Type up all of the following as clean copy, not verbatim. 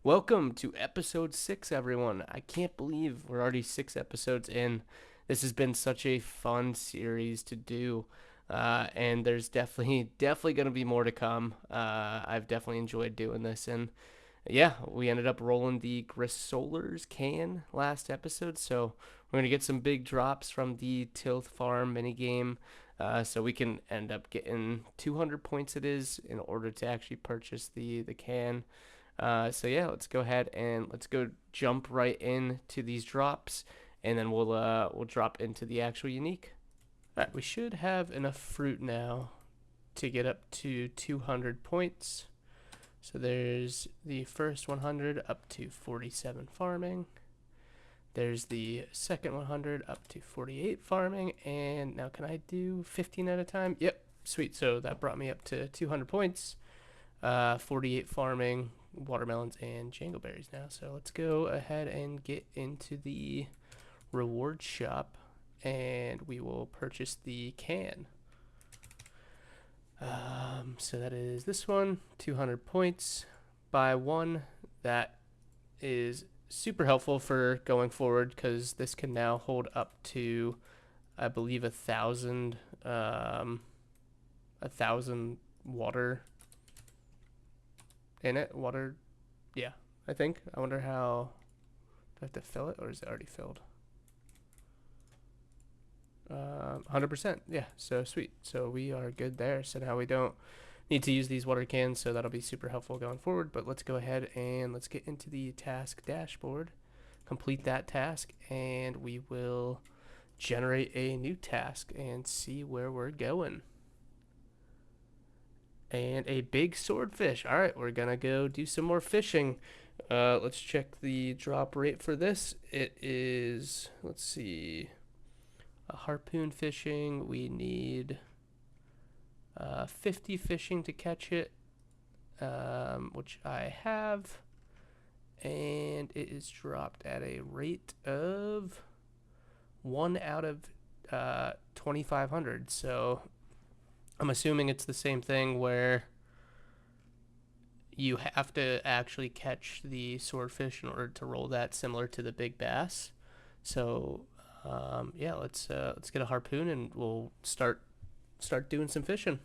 Welcome to episode 6, everyone. I can't believe we're already 6 episodes in. This has been such a fun series to do. And there's definitely going to be more to come. I've definitely enjoyed doing this. And yeah, we ended up rolling the Grisolers can last episode. So we're going to get some big drops from the Tilth Farm minigame. So we can end up getting 200 points it is in order to actually purchase the can. So yeah, let's go ahead and let's go jump right into these drops, and then we'll drop into the actual unique. All right, we should have enough fruit now to get up to 200 points. So there's the first 100 up to 47 farming. There's the second 100 up to 48 farming, and now can I do 15 at a time? Yep, sweet. So that brought me up to 200 points. 48 farming, watermelons, and jangleberries now. So let's go ahead and get into the reward shop, and we will purchase the can. So that is this one, 200 points. Buy one. That is super helpful for going forward because this can now hold up to, I believe, 1,000 water in it. Water, yeah, I think. I wonder how, do I have to fill it or is it already filled? 100%, yeah, so sweet. So we are good there. So now we don't need to use these water cans, so that'll be super helpful going forward. But let's go ahead and let's get into the task dashboard, complete that task, and we will generate a new task and see where we're going. And a big swordfish. All right, we're gonna go do some more fishing. Let's check the drop rate for this. It is, let's see, a harpoon fishing. We need 50 fishing to catch it, which I have, and it is dropped at a rate of 1 out of 2,500. So I'm assuming it's the same thing where you have to actually catch the swordfish in order to roll that, similar to the big bass. So yeah, let's get a harpoon and we'll start doing some fishing.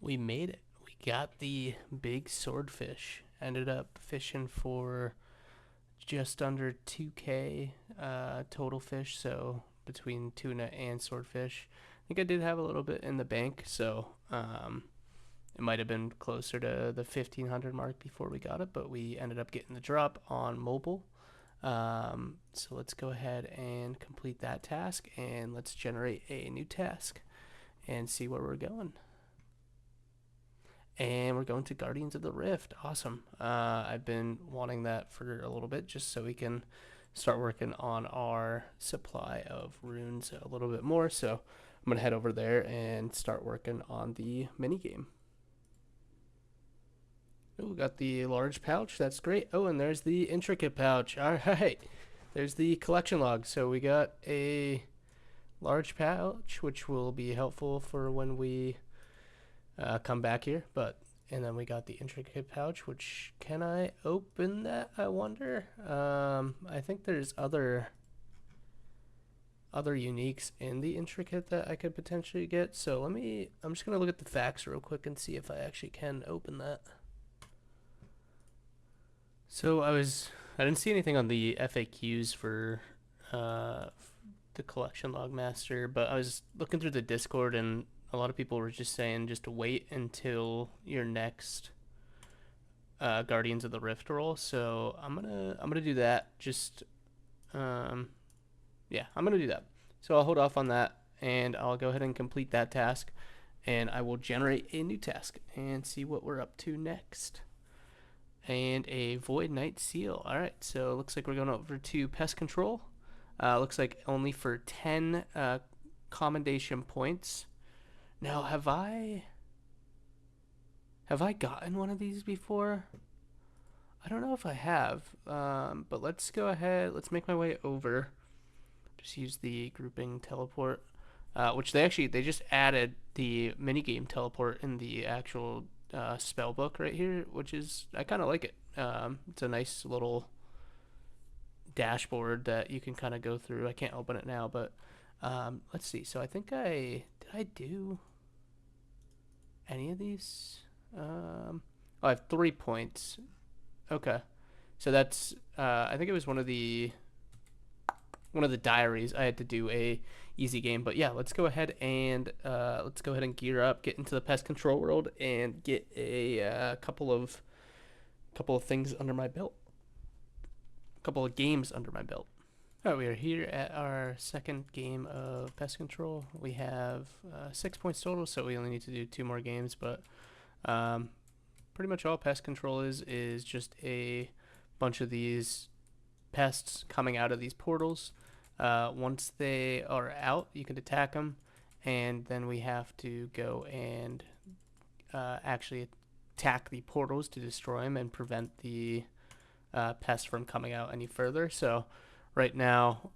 We made it. We got the big swordfish. Ended up fishing for just under 2K total fish, so between tuna and swordfish. I think I did have a little bit in the bank, so it might have been closer to the 1,500 mark before we got it, but we ended up getting the drop on mobile. So let's go ahead and complete that task, and let's generate a new task and see where we're going. And we're going to Guardians of the Rift. Awesome. I've been wanting that for a little bit just so we can start working on our supply of runes a little bit more. So I'm going to head over there and start working on the mini game. Oh, we got the large pouch. That's great. Oh, and there's the intricate pouch. All right. There's the collection log. So we got a large pouch, which will be helpful for when we come back here. But and then we got the intricate pouch, which, can I open that, I wonder? I think there's other uniques in the intricate that I could potentially get. So I'm just gonna look at the facts real quick and see if I actually can open that. So I didn't see anything on the FAQs for the collection log master, but I was looking through the Discord and a lot of people were just saying just to wait until your next Guardians of the Rift roll. So I'm gonna do that. Just yeah, I'm gonna do that. So I'll hold off on that, and I'll go ahead and complete that task, and I will generate a new task and see what we're up to next. and a Void Knight Seal. All right, so it looks like we're going over to Pest Control. Looks like only for 10 commendation points. Now, have I gotten one of these before? I don't know if I have, but let's go ahead. Let's make my way over. Just use the grouping teleport, which they just added the minigame teleport in the actual spell book right here, which is, I kind of like it. It's a nice little dashboard that you can kind of go through. I can't open it now, but let's see. So I think did I do any of these? Oh, I have 3 points. Okay, so that's I think it was one of the diaries. I had to do a easy game, but yeah, let's go ahead and gear up, get into the pest control world, and get a couple of things under my belt, a couple of games under my belt. All right, we are here at our second game of pest control. We have 6 points total, so we only need to do 2 more games, but pretty much all pest control is just a bunch of these pests coming out of these portals. Once they are out, you can attack them, and then we have to go and actually attack the portals to destroy them and prevent the pests from coming out any further. So right now,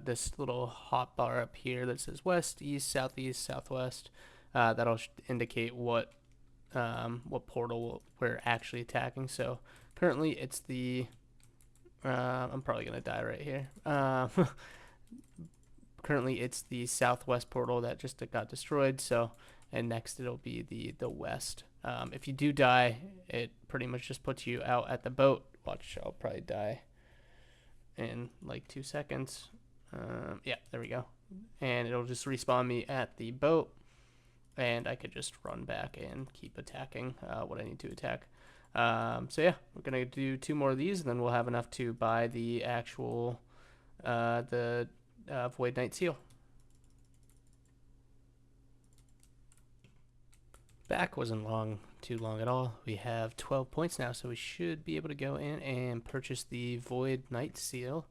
this little hot bar up here that says west, east, southeast, southwest, that'll indicate what portal we're actually attacking. So currently it's the I'm probably gonna die right here. Currently it's the southwest portal that just got destroyed. So, and next it'll be the west. If you do die, it pretty much just puts you out at the boat. Watch, I'll probably die in like 2 seconds. Yeah, there we go. And it'll just respawn me at the boat, and I could just run back and keep attacking what I need to attack. So yeah, we're gonna do 2 more of these, and then we'll have enough to buy the actual Void Knight Seal. Back wasn't too long at all. We have 12 points now, so we should be able to go in and purchase the Void Knight Seal,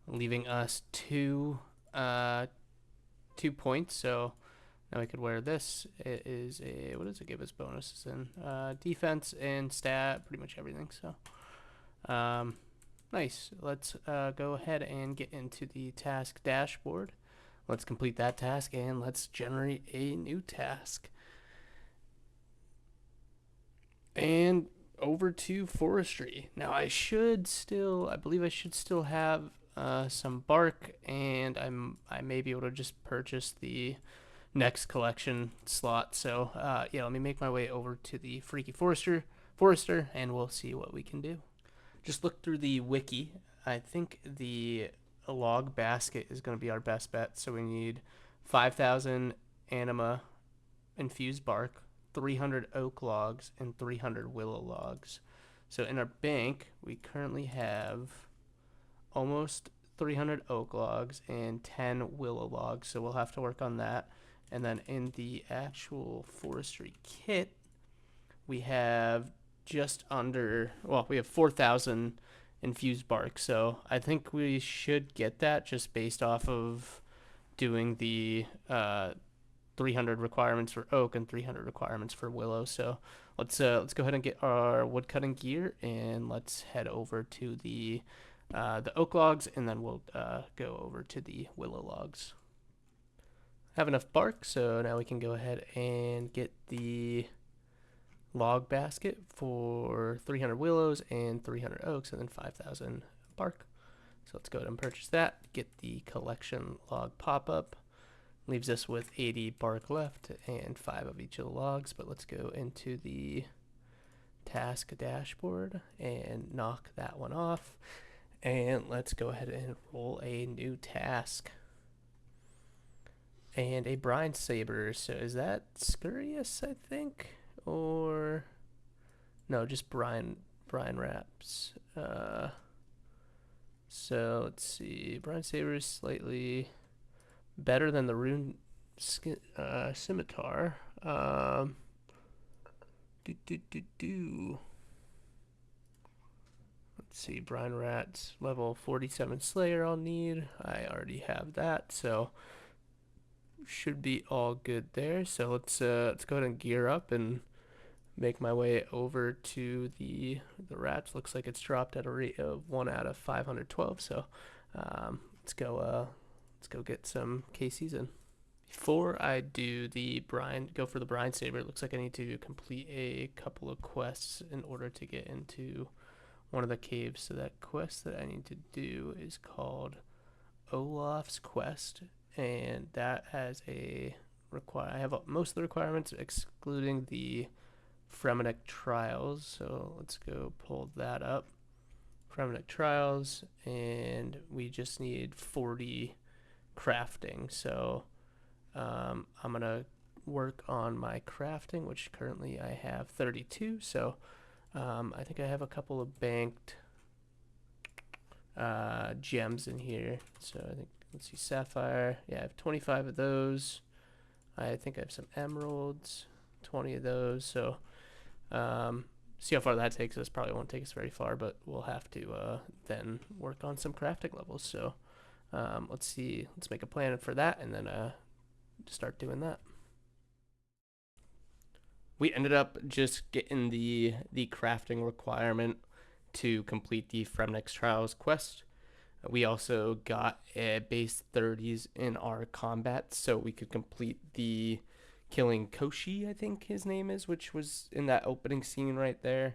leaving us 2 points. So now we could wear this. It is a, what does it give us bonuses in? Defense and stat, pretty much everything. So, nice. Let's go ahead and get into the task dashboard. Let's complete that task, and let's generate a new task. And over to forestry. Now I believe I should still have some bark, and I may be able to just purchase the next collection slot. So yeah, let me make my way over to the Freaky Forester, and we'll see what we can do. Just look through the wiki. I think the log basket is going to be our best bet. So we need 5,000 anima infused bark, 300 oak logs, and 300 willow logs. So in our bank, we currently have almost 300 oak logs and 10 willow logs. So we'll have to work on that. And then in the actual forestry kit, we have just under, well, we have 4,000 infused bark. So I think we should get that just based off of doing the 300 requirements for oak and 300 requirements for willow. So let's go ahead and get our woodcutting gear, and let's head over to the oak logs, and then we'll go over to the willow logs. Have enough bark, so now we can go ahead and get the log basket for 300 willows and 300 oaks, and then 5,000 bark. So let's go ahead and purchase that. Get the collection log pop-up. Leaves us with 80 bark left and 5 of each of the logs. But let's go into the task dashboard and knock that one off. And let's go ahead and roll a new task. And a brine saber. So is that Scurious, I think? Or no, just brine wraps. So let's see. Brine saber is slightly better than the rune scimitar. Let's see, Brine Rats, level 47 Slayer I'll need. I already have that, so should be all good there. So let's go ahead and gear up and make my way over to the rats. Looks like it's dropped at a rate of 1 out of 512. So let's go get some KCs in. Before I do the go for the Brine Saber, it looks like I need to complete a couple of quests in order to get into one of the caves. So that quest that I need to do is called Olaf's Quest, and that has I have most of the requirements excluding the Fremennik Trials. So let's go pull that up. Fremennik Trials, and we just need 40 crafting. So I'm gonna work on my crafting, which currently I have 32. So I think I have a couple of banked gems in here. So I think, let's see, sapphire. Yeah, I have 25 of those. I think I have some emeralds, 20 of those. So see how far that takes us. Probably won't take us very far, but we'll have to then work on some crafting levels. So let's see, let's make a plan for that, and then start doing that. We ended up just getting the crafting requirement to complete the Fremnick's Trials quest. We also got a base 30s in our combat, so we could complete the killing Koshi, I think his name is, which was in that opening scene right there.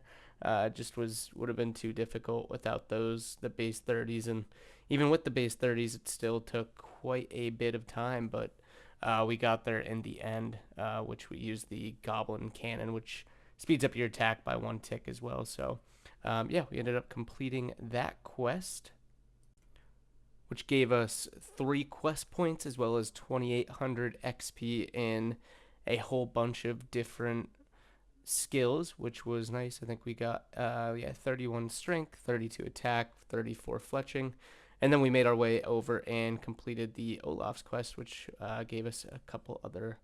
Just would have been too difficult without the base 30s, and even with the base 30s, it still took quite a bit of time, but we got there in the end, which we used the Goblin Cannon, which speeds up your attack by 1 tick as well. So yeah, we ended up completing that quest, which gave us 3 quest points as well as 2,800 XP in a whole bunch of different skills, which was nice. I think we got 31 strength, 32 attack, 34 fletching, and then we made our way over and completed the Olaf's quest, which gave us a couple other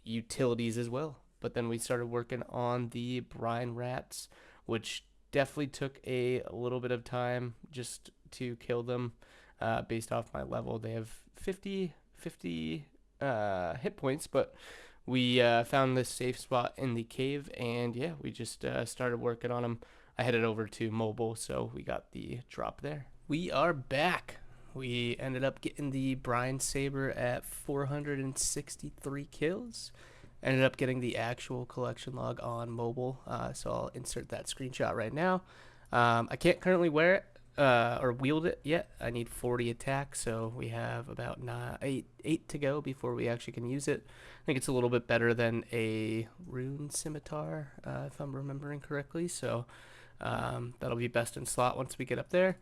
utilities as well. But then we started working on the Brine Rats, which definitely took a little bit of time just to kill them. Based off my level, they have 50 hit points, but we found this safe spot in the cave, and yeah, we just started working on them. I headed over to mobile, so we got the drop there. We are back. We ended up getting the Brine Saber at 463 kills. Ended up getting the actual collection log on mobile, so I'll insert that screenshot right now. I can't currently wear it or wield it yet. I need 40 attack, so we have about 8 to go before we actually can use it. I think it's a little bit better than a rune scimitar, if I'm remembering correctly, so that'll be best in slot once we get up there.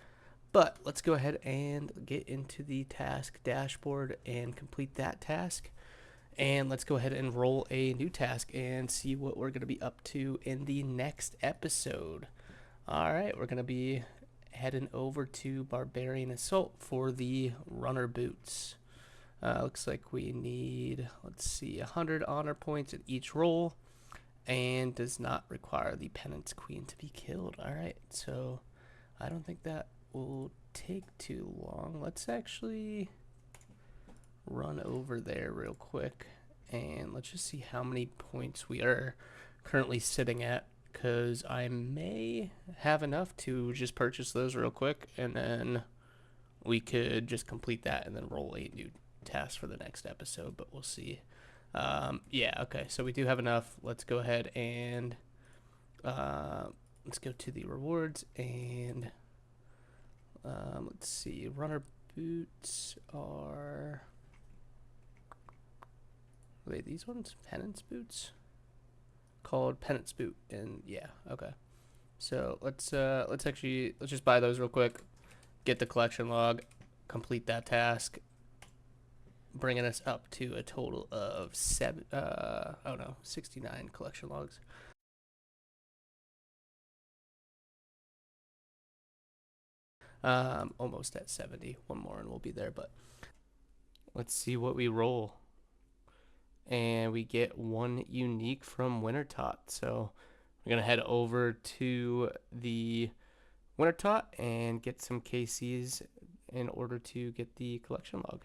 But let's go ahead and get into the task dashboard and complete that task. And let's go ahead and roll a new task and see what we're going to be up to in the next episode. Alright, we're going to be heading over to Barbarian Assault for the runner boots. Looks like we need, let's see, 100 honor points at each roll, and does not require the Penance Queen to be killed. Alright, so I don't think that will take too long. Let's actually run over there real quick, and let's just see how many points we are currently sitting at, because I may have enough to just purchase those real quick, and then we could just complete that and then roll a new task for the next episode, but we'll see. Yeah, okay, so we do have enough. Let's go ahead and let's go to the rewards, and let's see, runner boots are, wait, these ones penance boots, called penance boot, and yeah, okay, so let's just buy those real quick, get the collection log, complete that task, bringing us up to a total of 69 collection logs. Almost at 70. One more and we'll be there, but let's see what we roll. And we get 1 unique from Wintertot. So we're going to head over to the winter tot and get some KCs in order to get the collection log.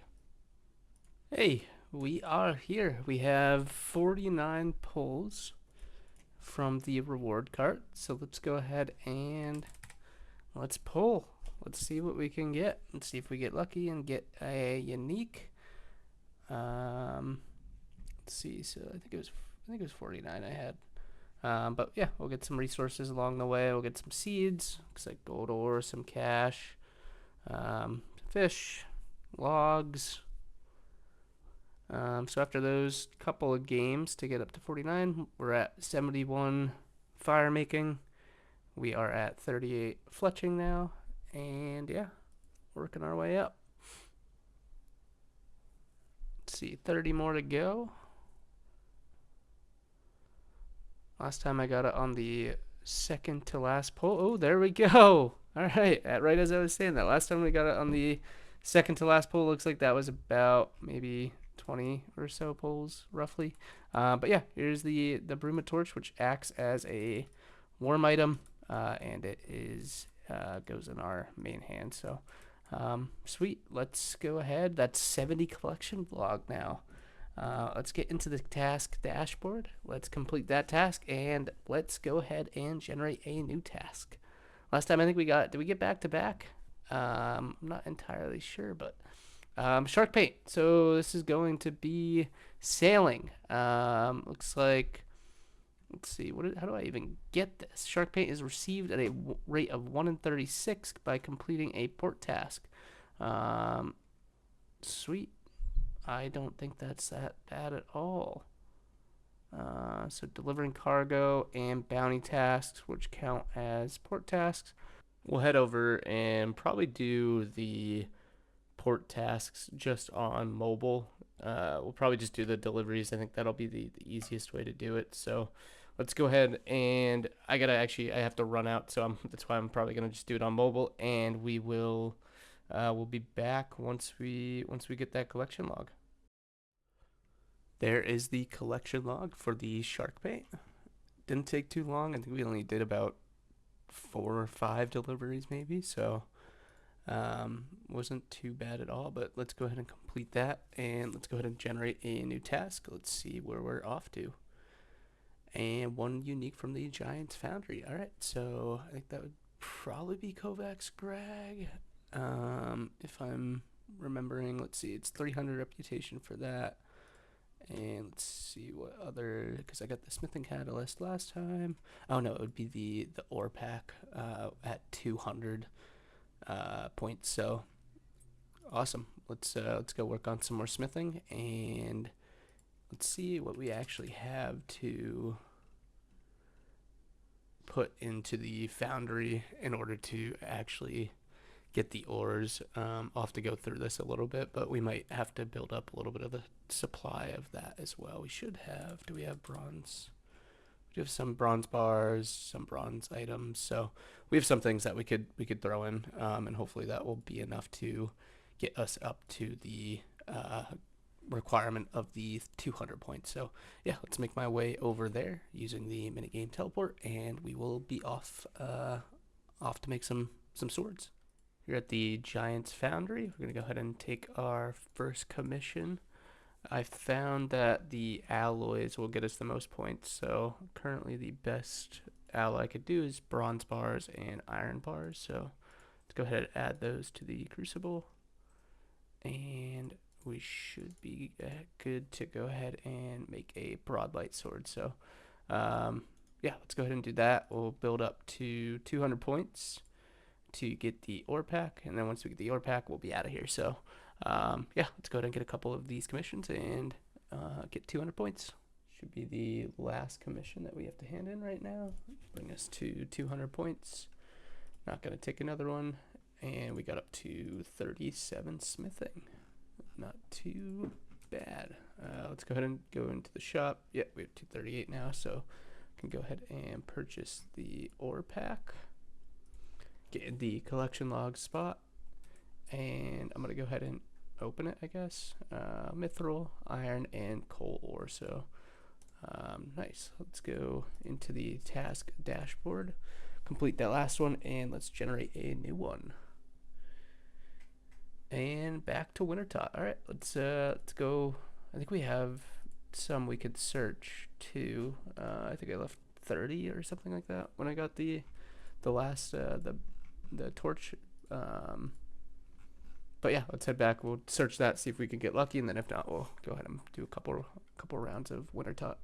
Hey, we are here. We have 49 pulls from the reward cart. So let's go ahead and let's pull. Let's see what we can get. Let's see if we get lucky and get a unique. Let's see. So I think it was 49 I had. But yeah, we'll get some resources along the way. We'll get some seeds, looks like gold ore, some cash, fish, logs. So after those couple of games to get up to 49, we're at 71 fire making. We are at 38 fletching now, and yeah, working our way up. Let's see, 30 more to go. Last time I got it on the second to last pull. Oh, there we go. All right, right as I was saying that. Last time we got it on the second to last pull, looks like that was about maybe 20 or so pulls, roughly. But yeah, here's the Bruma torch, which acts as a warm item, and it is goes in our main hand. So sweet. Let's go ahead. That's 70 collection vlog now. Let's get into the task dashboard. Let's complete that task, and let's go ahead and generate a new task. Last time I think did we get back to back? I'm not entirely sure, but shark paint. So this is going to be sailing. Looks like, let's see, how do I even get this? Shark paint is received at a rate of 1 in 36 by completing a port task. Sweet. I don't think that's that bad at all. So delivering cargo and bounty tasks, which count as port tasks. We'll head over and probably do the port tasks just on mobile. We'll probably just do the deliveries. I think that'll be the easiest way to do it. So let's go ahead, and I have to run out, so that's why I'm probably gonna just do it on mobile, and we'll be back once we get that collection log. There is the collection log for the shark paint. Didn't take too long. I think we only did about 4 or 5 deliveries maybe, so wasn't too bad at all. But let's go ahead and complete that, and let's go ahead and generate a new task. Let's see where we're off to. And 1 unique from the Giant's Foundry. All right, so I think that would probably be Kovacs Grag, if I'm remembering. Let's see, it's 300 reputation for that. And let's see what other, because I got the smithing catalyst last time. Oh no, it would be the ore pack at 200 points. So awesome. Let's go work on some more smithing, and let's see what we actually have to put into the foundry in order to actually get the ores. I'll have to go through this a little bit, but we might have to build up a little bit of the supply of that as well. We should have, do we have bronze? We have some bronze bars, some bronze items, so we have some things that we could throw in, and hopefully that will be enough to get us up to the requirement of the 200 points. So yeah, let's make my way over there using the minigame teleport, and we will be off to make some swords. Here at the Giant's Foundry, we're going to go ahead and take our first commission. I found that the alloys will get us the most points, so currently the best alloy I could do is bronze bars and iron bars. So let's go ahead and add those to the crucible, and we should be good to go ahead and make a broadlight sword. So yeah, let's go ahead and do that. We'll build up to 200 points to get the ore pack, and then once we get the ore pack, we'll be out of here. So yeah, let's go ahead and get a couple of these commissions and get 200 points. Should be the last commission that we have to hand in right now. Bring us to 200 points. Not gonna take another one, and we got up to 37 smithing. Not too bad. Let's go ahead and go into the shop. Yeah, we have 238 now, so can go ahead and purchase the ore pack. Get the collection log spot, and I'm gonna go ahead and open it, I guess. Mithril, iron, and coal ore. So nice. Let's go into the task dashboard. complete that last one, and let's generate a new one. And back to Wintertot. All right, let's go. I think we have some we could search too. I think I left 30 or something like that when I got the last the torch. But yeah, let's head back. We'll search that, see if we can get lucky, and then if not, we'll go ahead and do a couple rounds of Wintertot.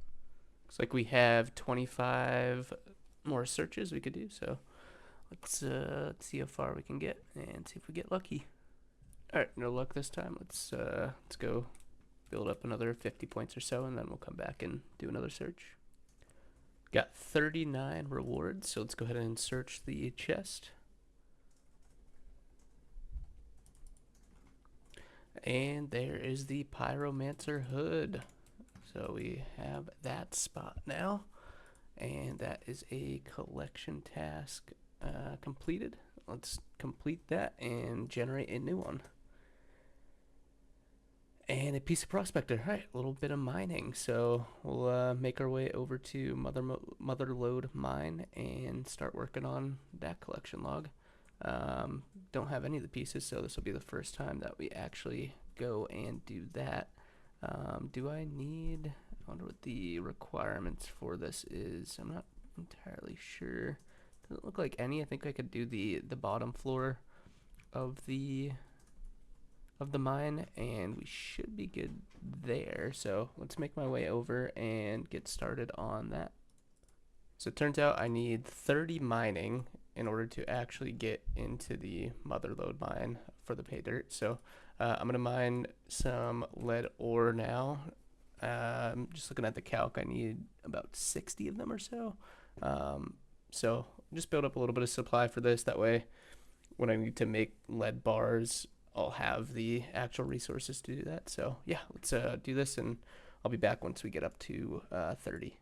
Looks like we have 25 more searches we could do. So let's see how far we can get and see if we get lucky. All right, no luck this time. Let's go build up another 50 points or so, and then we'll come back and do another search. Got 39 rewards, so let's go ahead and search the chest. And there is the Pyromancer hood. So we have that spot now, and that is a collection task completed. Let's complete that and generate a new one. And a piece of prospector. All right, a little bit of mining. So we'll make our way over to Motherlode Mine and start working on that collection log. Don't have any of the pieces, so this will be the first time that we actually go and do that. Do I need... I wonder what the requirements for this is. I'm not entirely sure. Doesn't look like any. I think I could do the bottom floor of the mine, and we should be good there. So let's make my way over and get started on that. So it turns out I need 30 mining in order to actually get into the Motherlode mine for the pay dirt. So I'm gonna mine some lead ore now. Just looking at the calc, I need about 60 of them or so. So just build up a little bit of supply for this. That way, when I need to make lead bars, I'll have the actual resources to do that. So yeah, let's do this, and I'll be back once we get up to 30.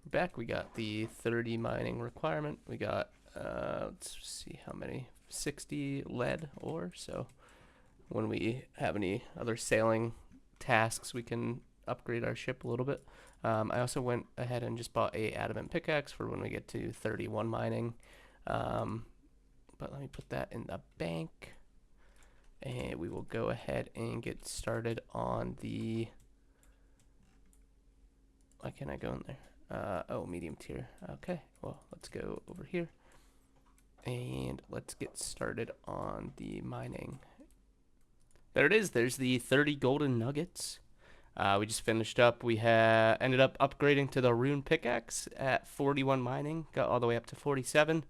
Back, we got the 30 mining requirement. We got let's see how many, 60 lead ore. So when we have any other sailing tasks, we can upgrade our ship a little bit. I also went ahead and just bought a adamant pickaxe for when we get to 31 mining. But let me put that in the bank, and we will go ahead and get started on the... Why can't I go in there? Oh, medium tier. Okay, well, let's go over here and let's get started on the mining. There it is. There's the 30 golden nuggets. We just finished up. We ended up upgrading to the rune pickaxe at 41 mining. Got all the way up to 47.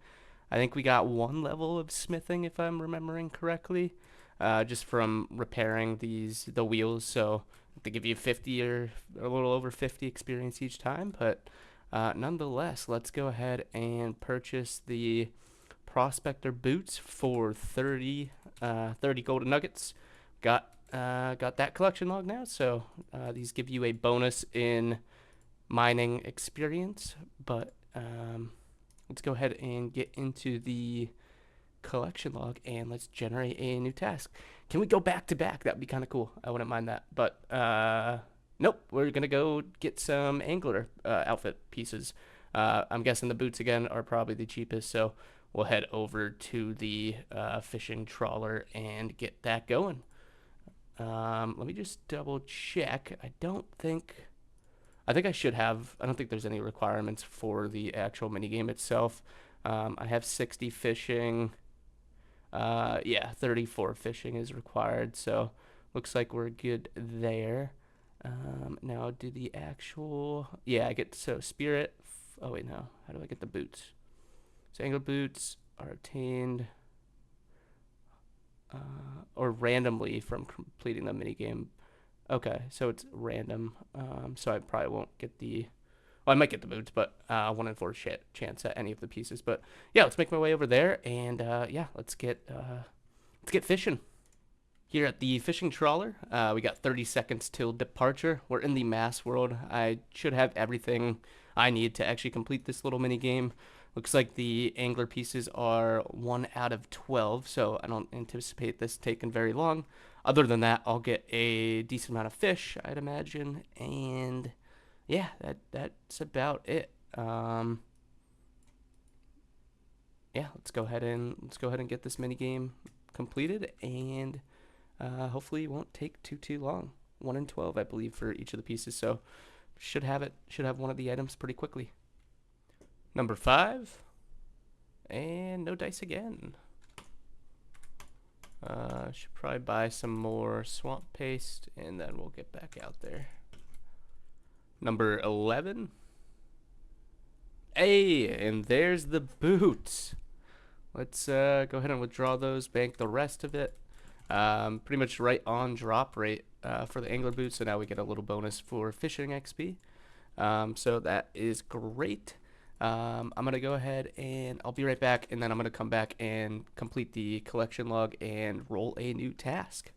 I think we got 1 level of smithing, if I'm remembering correctly, just from repairing the wheels. So they give you 50 or a little over 50 experience each time. But nonetheless, let's go ahead and purchase the prospector boots for 30 golden nuggets. Got that collection log now, so these give you a bonus in mining experience. But let's go ahead and get into the collection log, and let's generate a new task. Can we go back to back? That'd be kind of cool. I wouldn't mind that. But nope, we're gonna go get some angler outfit pieces. I'm guessing the boots again are probably the cheapest, so we'll head over to the fishing trawler and get that going. Let me just double check. I think I should have. I don't think there's any requirements for the actual minigame itself. I have 60 fishing. Yeah, 34 fishing is required, so looks like we're good there. Now do the actual... Yeah, I get... So spirit... Oh wait, no. How do I get the boots? So angler boots are obtained... or randomly from completing the minigame. Okay, so it's random. So I probably won't get the... Well, I might get the boots, but 1 in 4 chance at any of the pieces. But yeah, let's make my way over there, and yeah, let's get fishing. Here at the fishing trawler, we got 30 seconds till departure. We're in the mass world. I should have everything I need to actually complete this little mini game. Looks like the angler pieces are 1 out of 12, so I don't anticipate this taking very long. Other than that, I'll get a decent amount of fish, I'd imagine, and yeah, that's about it. yeah, let's go ahead and get this mini game completed, and hopefully it won't take too long. 1 in 12, I believe, for each of the pieces, so should have one of the items pretty quickly. Number 5, and no dice again. Should probably buy some more swamp paste, and then we'll get back out there. Number 11. Hey, and there's the boots. Let's go ahead and withdraw those, bank the rest of it. Pretty much right on drop rate for the angler boots, so now we get a little bonus for fishing XP. So that is great. I'm going to go ahead and I'll be right back, and then I'm going to come back and complete the collection log and roll a new task.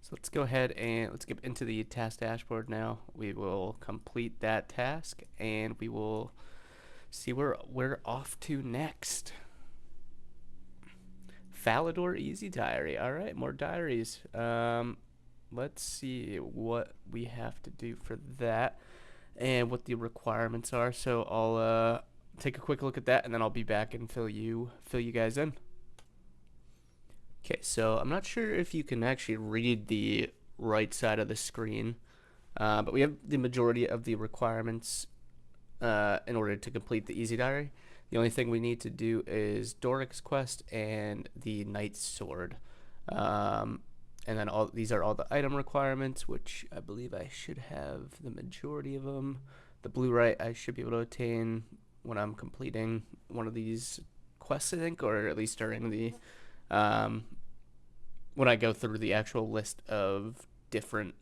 So let's go ahead and let's get into the task dashboard now. We will complete that task, and we will see where we're off to next. Falador Easy Diary. All right, more diaries. Let's see what we have to do for that and what the requirements are. So I'll take a quick look at that, and then I'll be back and fill you guys in. Okay, so I'm not sure if you can actually read the right side of the screen, but we have the majority of the requirements in order to complete the Easy Diary. The only thing we need to do is Doric's quest and the Knight's Sword. And then these are all the item requirements, which I believe I should have the majority of them. The Blu-ray I should be able to attain when I'm completing one of these quests, I think, or at least during the when I go through the actual list of different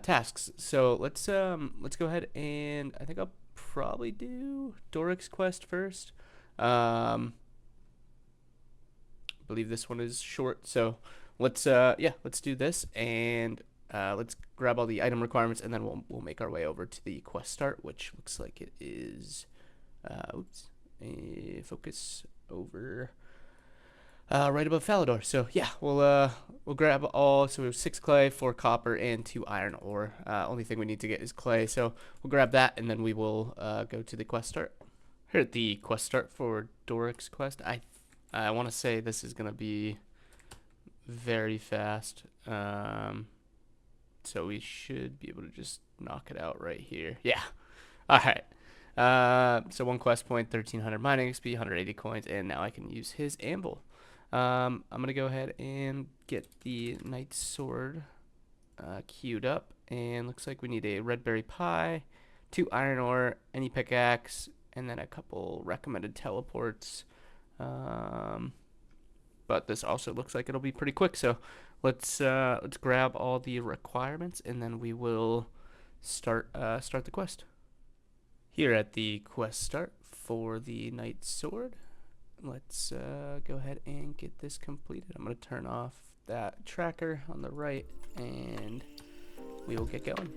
tasks. So let's go ahead, and I think I'll probably do Doric's quest first. I believe this one is short, so let's do this, and let's grab all the item requirements, and then we'll make our way over to the quest start, which looks like it is focus over right above Falador. So yeah, we'll grab all. So we have 6 clay, 4 copper, and 2 iron ore. Only thing we need to get is clay, so we'll grab that, and then we will go to the quest start. Here at the quest start for Doric's quest, I want to say this is gonna be very fast. So we should be able to just knock it out right here. Yeah. All right. So 1 quest point, 1300 mining XP, 180 coins, and now I can use his anvil. I'm gonna go ahead and get the Knight's Sword queued up, and looks like we need a red berry pie, 2 iron ore, any pickaxe, and then a couple recommended teleports. But this also looks like it'll be pretty quick, so let's grab all the requirements, and then we will start the quest. Here at the quest start for the Knight's Sword, let's go ahead and get this completed. I'm going to turn off that tracker on the right, and we will get going.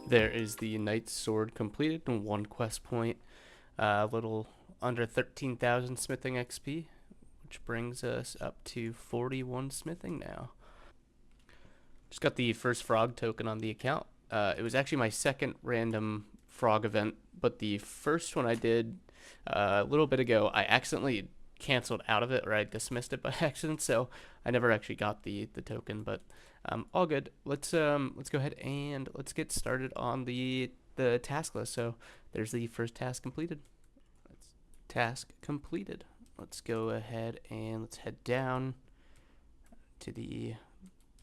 There is the Knight's Sword completed in 1 quest point, a little under 13,000 smithing XP, which brings us up to 41 smithing now. Just got the first frog token on the account. It was actually my second random frog event, but the first one I did a little bit ago, I accidentally canceled out of it, or I dismissed it by accident, so I never actually got the token, but all good. Let's go ahead and let's get started on the task list. So there's the first task completed. Task completed. Let's go ahead and let's head down. to the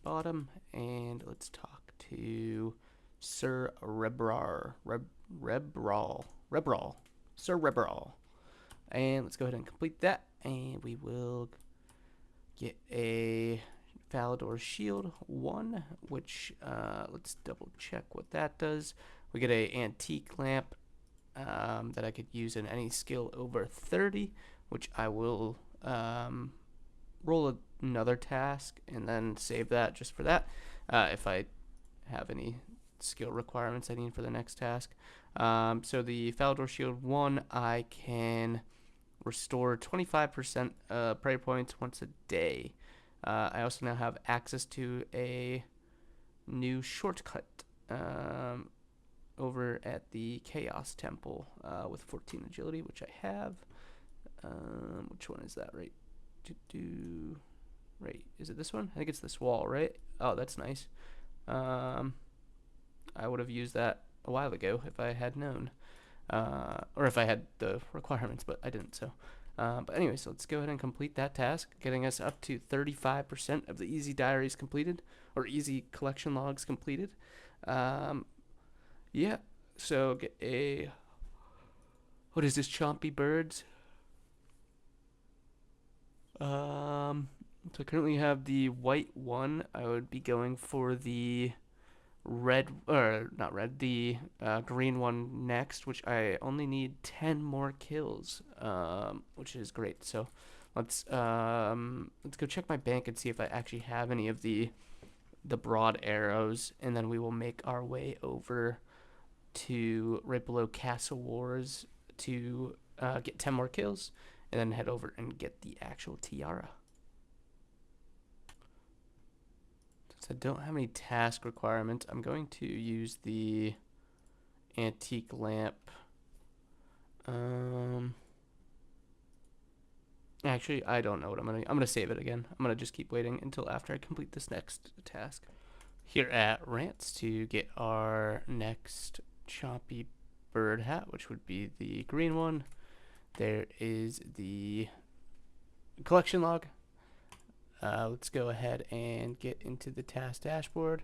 bottom, and let's talk to Sir Rebral. Rebral. Sir Rebral. And let's go ahead and complete that, and we will get a Falador Shield 1, which, let's double check what that does. We get a Antique Lamp that I could use in any skill over 30, which I will roll another task and then save that just for that, if I have any skill requirements I need for the next task. So the Falador Shield 1, I can restore 25% prayer points once a day. I also now have access to a new shortcut over at the Chaos Temple with 14 agility, which I have. Which one is that? Right. Right. Is it this one? I think it's this wall, right? Oh, that's nice. I would have used that a while ago if I had known. Or if I had the requirements, but I didn't, so. But anyways, let's go ahead and complete that task, getting us up to 35% of the easy diaries completed, or easy collection logs completed. Yeah, so get a, what is this, Chompy Birds? So I currently have the white one. I would be going for the red, or not red, the green one next, which I only need 10 more kills, which is great. So let's go check my bank and see if I actually have any of the broad arrows, and then we will make our way over to right below Castle Wars to get 10 more kills, and then head over and get the actual tiara. Since I don't have any task requirements, I'm going to use the antique lamp. Actually, I don't know what I'm gonna save it again. I'm gonna just keep waiting until after I complete this next task. Here at Rants to get our next Chompy Bird hat, which would be the green one. There is the collection log. Let's go ahead and get into the task dashboard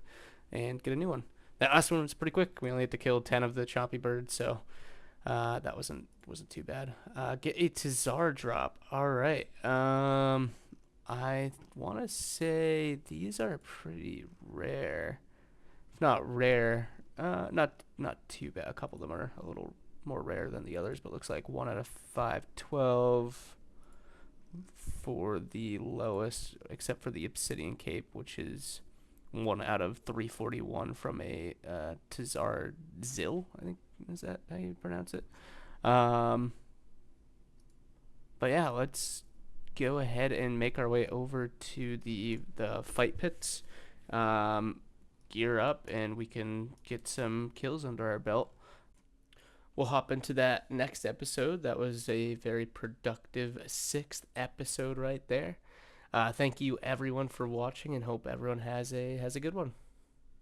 and get a new one. That last one was pretty quick. We only had to kill 10 of the Chompy Birds, so that wasn't too bad. Get a Tazar drop. All right. I want to say these are pretty rare. If not rare, not too bad. A couple of them are a little more rare than the others, but looks like 1 out of 512 for the lowest, except for the Obsidian Cape, which is 1 out of 341 from a Tazar Zil, I think. Is that how you pronounce it? But yeah, let's go ahead and make our way over to the fight pits. Gear up, and we can get some kills under our belt. We'll hop into that next episode. That was a very productive 6th episode right there. Thank you everyone for watching, and hope everyone has a good one.